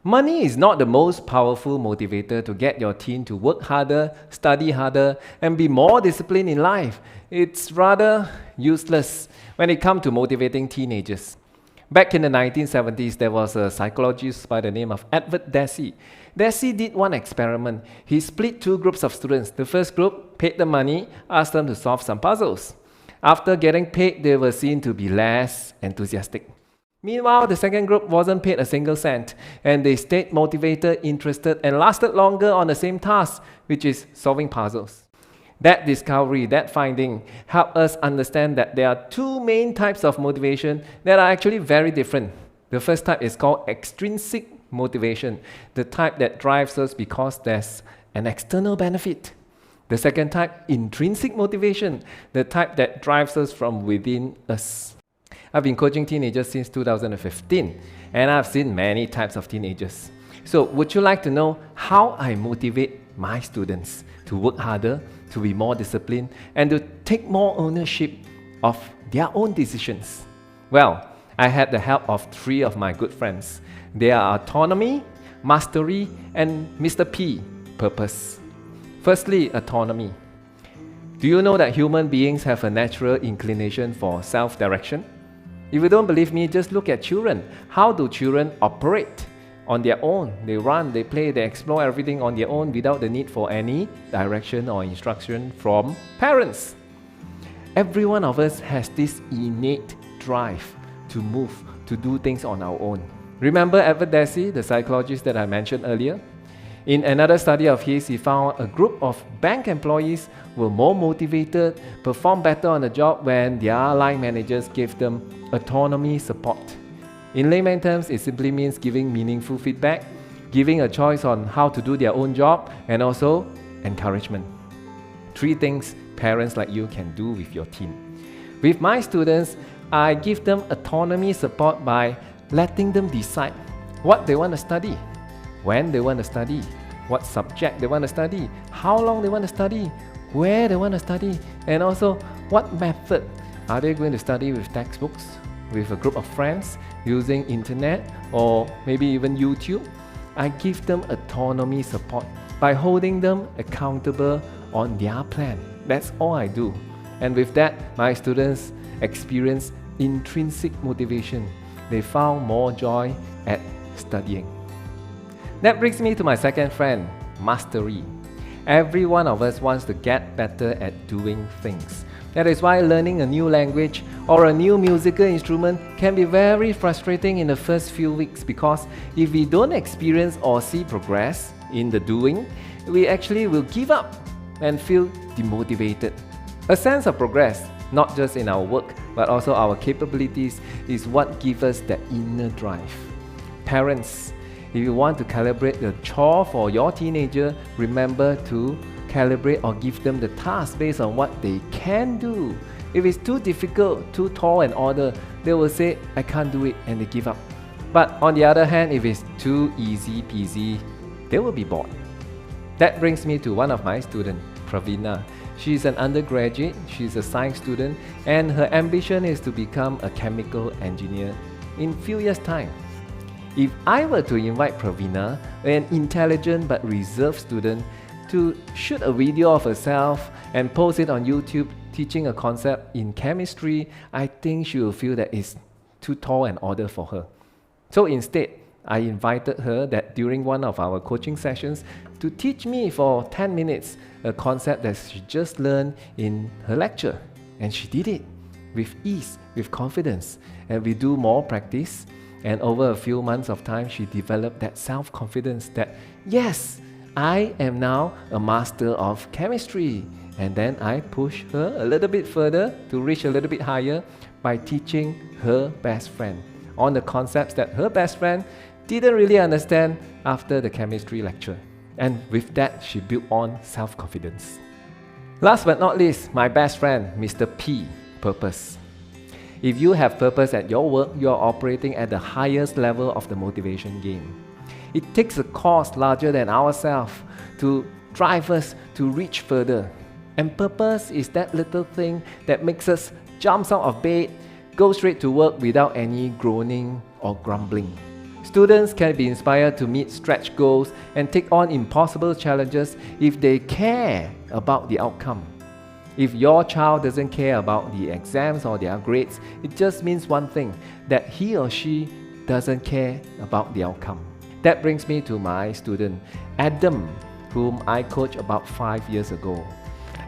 Money is not the most powerful motivator to get your teen to work harder, study harder, and be more disciplined in life. It's rather useless when it comes to motivating teenagers. Back in the 1970s, there was a psychologist by the name of Edward Deci. Deci did one experiment. He split two groups of students. The first group paid the money, asked them to solve some puzzles. After getting paid, they were seen to be less enthusiastic. Meanwhile, the second group wasn't paid a single cent, and they stayed motivated, interested, and lasted longer on the same task, which is solving puzzles. That discovery, that finding, helped us understand that there are two main types of motivation that are actually very different. The first type is called extrinsic motivation, the type that drives us because there's an external benefit. The second type, intrinsic motivation, the type that drives us from within us. I've been coaching teenagers since 2015, and I've seen many types of teenagers. So would you like to know how I motivate my students to work harder, to be more disciplined, and to take more ownership of their own decisions? Well, I had the help of three of my good friends. They are Autonomy, Mastery, and Mr. P, Purpose. Firstly, autonomy. Do you know that human beings have a natural inclination for self-direction? If you don't believe me, just look at children. How do children operate? On their own. They run, they play, they explore everything on their own without the need for any direction or instruction from parents. Every one of us has this innate drive to move, to do things on our own. Remember Edward Deci, the psychologist that I mentioned earlier? In another study of his, he found a group of bank employees were more motivated, performed better on the job when their line managers gave them autonomy support. In layman terms, it simply means giving meaningful feedback, giving a choice on how to do their own job, and also encouragement. Three things parents like you can do with your teen. With my students, I give them autonomy support by letting them decide what they want to study, when they want to study, what subject they want to study, how long they want to study, where they want to study, and also what method. Are they going to study with textbooks, with a group of friends, using internet, or maybe even YouTube? I give them autonomy support by holding them accountable on their plan. That's all I do. And with that, my students experience intrinsic motivation. They found more joy at studying. That brings me to my second friend, mastery. Every one of us wants to get better at doing things. That is why learning a new language or a new musical instrument can be very frustrating in the first few weeks, because if we don't experience or see progress in the doing, we actually will give up and feel demotivated. A sense of progress, not just in our work, but also our capabilities, is what gives us that inner drive. Parents, if you want to calibrate the chore for your teenager, remember to calibrate or give them the task based on what they can do. If it's too difficult, too tall an order, they will say, I can't do it, and they give up. But on the other hand, if it's too easy peasy, they will be bored. That brings me to one of my students, Pravina. She's an undergraduate, she's a science student, and her ambition is to become a chemical engineer in few years' time. If I were to invite Pravina, an intelligent but reserved student, to shoot a video of herself and post it on YouTube teaching a concept in chemistry, I think she will feel that it's too tall an order for her. So instead, I invited her that during one of our coaching sessions to teach me for 10 minutes a concept that she just learned in her lecture. And she did it with ease, with confidence. And we do more practice. And over a few months of time, she developed that self-confidence that, yes, I am now a master of chemistry. And then I push her a little bit further to reach a little bit higher by teaching her best friend on the concepts that her best friend didn't really understand after the chemistry lecture. And with that, she built on self-confidence. Last but not least, my best friend, Mr. P, Purpose. If you have purpose at your work, you are operating at the highest level of the motivation game. It takes a cause larger than ourselves to drive us to reach further. And purpose is that little thing that makes us jump out of bed, go straight to work without any groaning or grumbling. Students can be inspired to meet stretch goals and take on impossible challenges if they care about the outcome. If your child doesn't care about the exams or their grades, it just means one thing, that he or she doesn't care about the outcome. That brings me to my student, Adam, whom I coached about 5 years ago.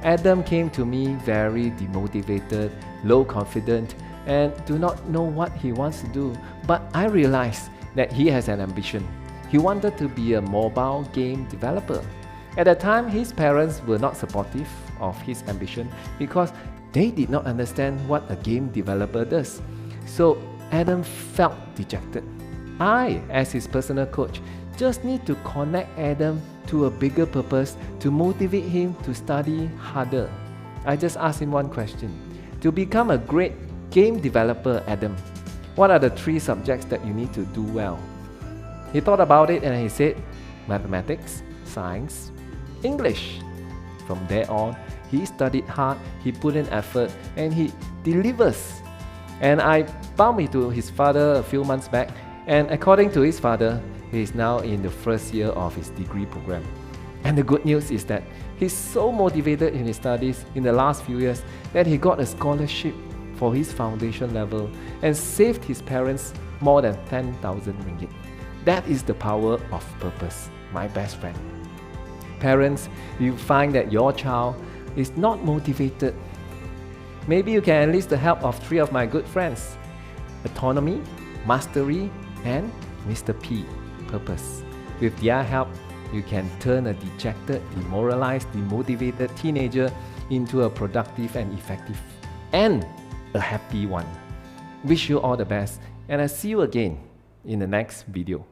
Adam came to me very demotivated, low confident, and do not know what he wants to do. But I realized that he has an ambition. He wanted to be a mobile game developer. At the time, his parents were not supportive of his ambition because they did not understand what a game developer does. So Adam felt dejected. I, as his personal coach, just need to connect Adam to a bigger purpose to motivate him to study harder. I just asked him one question. To become a great game developer, Adam, what are the 3 subjects that you need to do well? He thought about it and he said, mathematics, science, English. From there on, he studied hard, he put in effort, and he delivers. And I bumped into his father a few months back, and according to his father, he is now in the first year of his degree program. And the good news is that he's so motivated in his studies in the last few years that he got a scholarship for his foundation level and saved his parents more than 10,000 ringgit. That is the power of purpose, my best friend. Parents, you find that your child is not motivated. Maybe you can enlist the help of 3 of my good friends, Autonomy, Mastery, and Mr. P, Purpose. With their help, you can turn a dejected, demoralized, demotivated teenager into a productive and effective and a happy one. Wish you all the best, and I'll see you again in the next video.